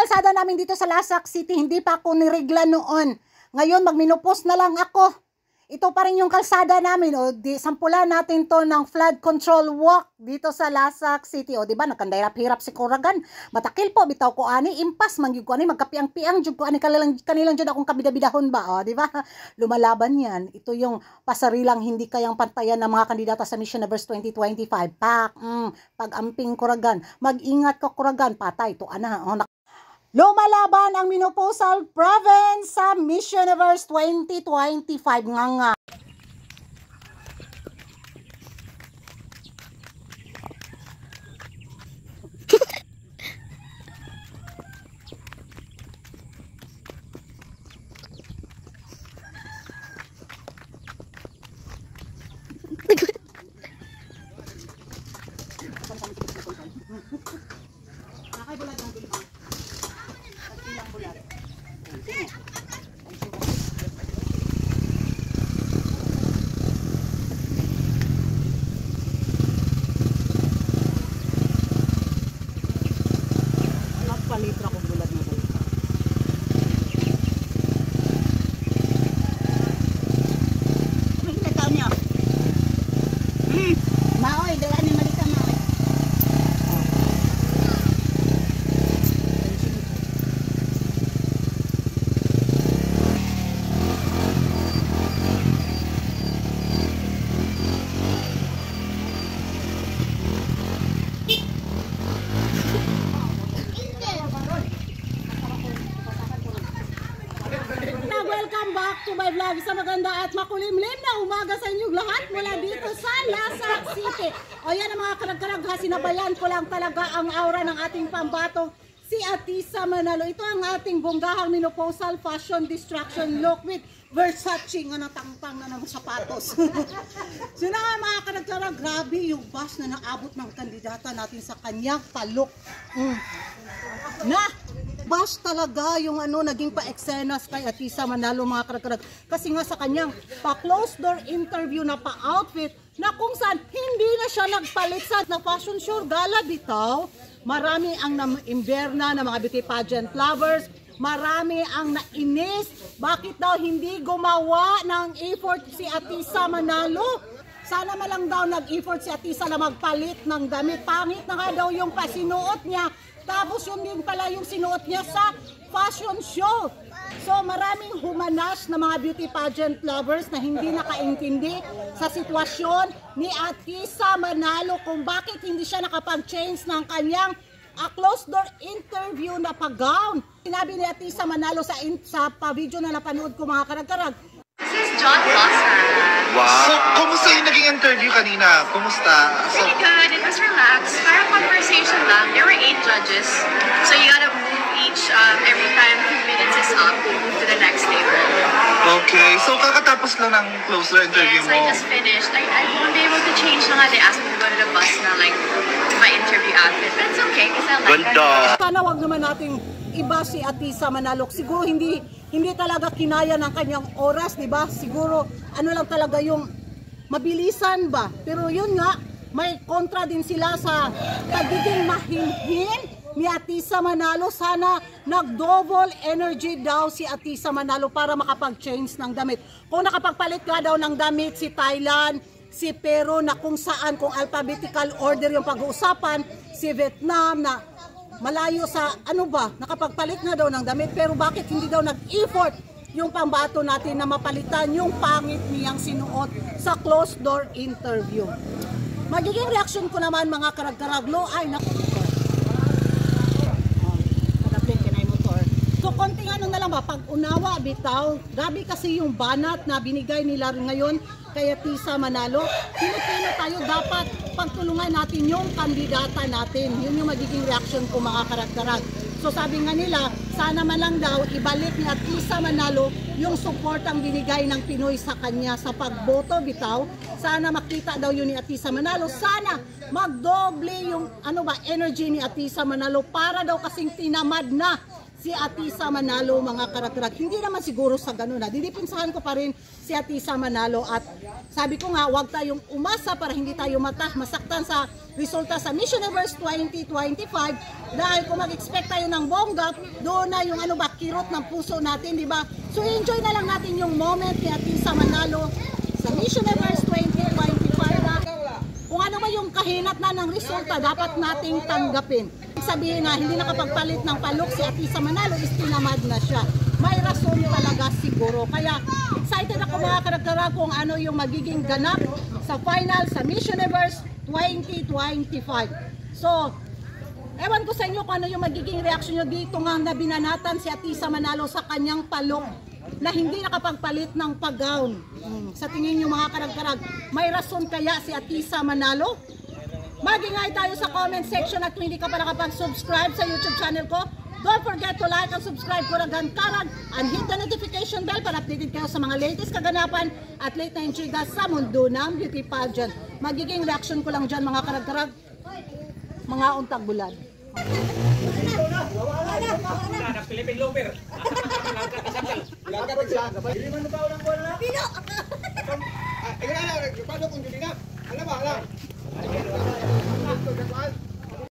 kalsada namin dito sa Lasak City, hindi pa ako nirigla noon. Ngayon, magminupos na lang ako. Ito pa rin yung kalsada namin. O, sampulan natin to ng flood control walk dito sa Lasak City. O, diba, nagkandahirap-hirap si Kuragan. Matakil po, bitaw ko ani, impas, mangyug ko ani, magkapiang-piang, jug ko ani, kanilang dyan akong kabidabidahon ba. O, diba, lumalaban yan. Ito yung pasarilang hindi kayang pantayan ng mga kandidata sa Miss Universe 2025. Pag-amping Kuragan. Mag-ingat ka Kuragan, patay. Ito, ana, o, lumalaban ang Menopausal Province sa Miss Universe 2025 nga. Palitra ko bulat na bulat. May kinataon niya. Maoy, dala ni Malika maoy. Welcome back to my vlog sa maganda at makulimlim na umaga sa inyong lahat mula dito sa Lasak City. O yan ang mga karag-karag ha, sinabayan ko lang talaga ang aura ng ating pambatong si Atisa Manalo. Ito ang ating bonggahang menopausal fashion distraction look with Versace nga natangtang na ng sapatos. So na nga mga karag-karag, grabe yung bus na naabot ng kandidata natin sa kanyang palok. Bus talaga yung naging pa-eksenas kay Atisa Manalo mga karag-karag. Kasi nga sa kanyang pa-closed door interview na pa-outfit na kung saan hindi na siya nagpalit sa fashion show gala bitaw. Marami ang na-imberna na mga beauty pageant lovers. Marami ang nainis. Bakit daw hindi gumawa ng effort si Atisa Manalo? Sana malang daw nag-effort si Atisa na magpalit ng damit. Pangit na nga daw yung pasinuot niya. Tapos yun din pala yung sinuot niya sa fashion show. So maraming humanas na mga beauty pageant lovers na hindi nakaintindi sa sitwasyon ni Atisa Manalo kung bakit hindi siya nakapag-change ng kanyang closed door interview na pag-gown. Sinabi ni Atisa Manalo sa pa-video na napanood ko mga karag-karag. This is John Lawson. Wow. So, kumusta yung naging interview kanina? Kumusta? Pretty good. It was relaxed. Parang conversation lang. There were 8 judges. So you gotta move each every time 2 minutes is up, you move to the next table. Okay. So, kakatapos lang ng closer interview Yes, mo? I just finished. I won't be able to change na nga. They asked me to go to the bus na like my interview outfit. But it's okay because I like it. Sana wag naman nating iba si Atisa Manalo. Siguro hindi talaga kinaya ng kanyang oras, di ba? Siguro lang talaga yung mabilisan ba? Pero yun nga, may kontra din sila sa pagiging mahinhin ni Atisa Manalo. Sana nag-double energy daw si Atisa Manalo para makapag-change ng damit. Kung nakapagpalit nga daw ng damit si Thailand, si Peru na kung saan, kung alphabetical order yung pag-uusapan, si Vietnam na malayo sa nakapagpalit na daw ng damit, pero bakit hindi daw nag-effort yung pambato natin na mapalitan yung pangit niyang sinuot sa closed door interview. Magiging reaction ko naman mga karag-karaglo ay so konting na lang ba, pag-unawa bitaw, grabe kasi yung banat na binigay nila ngayon kay Atisa Manalo. Pilipino tayo, dapat pagtulungan natin yung kandidata natin. Yun yung magiging reaction ko mga karag-karag. So sabi nga nila, sana man lang daw ibalik ni Atisa Manalo yung support ang binigay ng Pinoy sa kanya sa pagboto bitaw. Sana makita daw yun ni Atisa Manalo. Sana magdoble yung energy ni Atisa Manalo para daw kasing tinamad na si Atisa Manalo, mga karagdag. Hindi naman siguro sa ganun. Didipinsahan ko pa rin si Atisa Manalo at sabi ko nga, huwag tayong umasa para hindi tayo masaktan sa resulta sa Miss Universe 2025 dahil kung mag-expect tayo ng bongga, doon na yung kirot ng puso natin, di ba? So enjoy na lang natin yung moment ni Atisa Manalo sa Miss Universe 2025 na kung ano ba yung kahinat na ng resulta, dapat nating tanggapin. Sabihin na hindi nakapagpalit ng palok si Atisa Manalo, is tinamad na siya. May rason talaga siguro. Kaya excited ako mga karagdag kung ano yung magiging ganap sa final sa Miss Universe 2025. So, ewan ko sa inyo kung ano yung magiging reaction nyo dito nga na binanatan si Atisa Manalo sa kanyang palok na hindi nakapagpalit ng pag-gown. Sa tingin nyo mga karagdag, may rason kaya si Atisa Manalo? Mag-ingay tayo sa comment section at kung hindi ka pa nakapag-subscribe sa YouTube channel ko, don't forget to like and subscribe Kuragan Karag and hit the notification bell para updated kayo sa mga latest kaganapan at late na intriga sa mundo ng beauty pageant. Magiging reaction ko lang dyan mga karag-karag, mga untag bulad. Philippine Loper. Langkat example. Hindi man pa ulang bola na. Pino. Paano kung hindi na? Ano ba?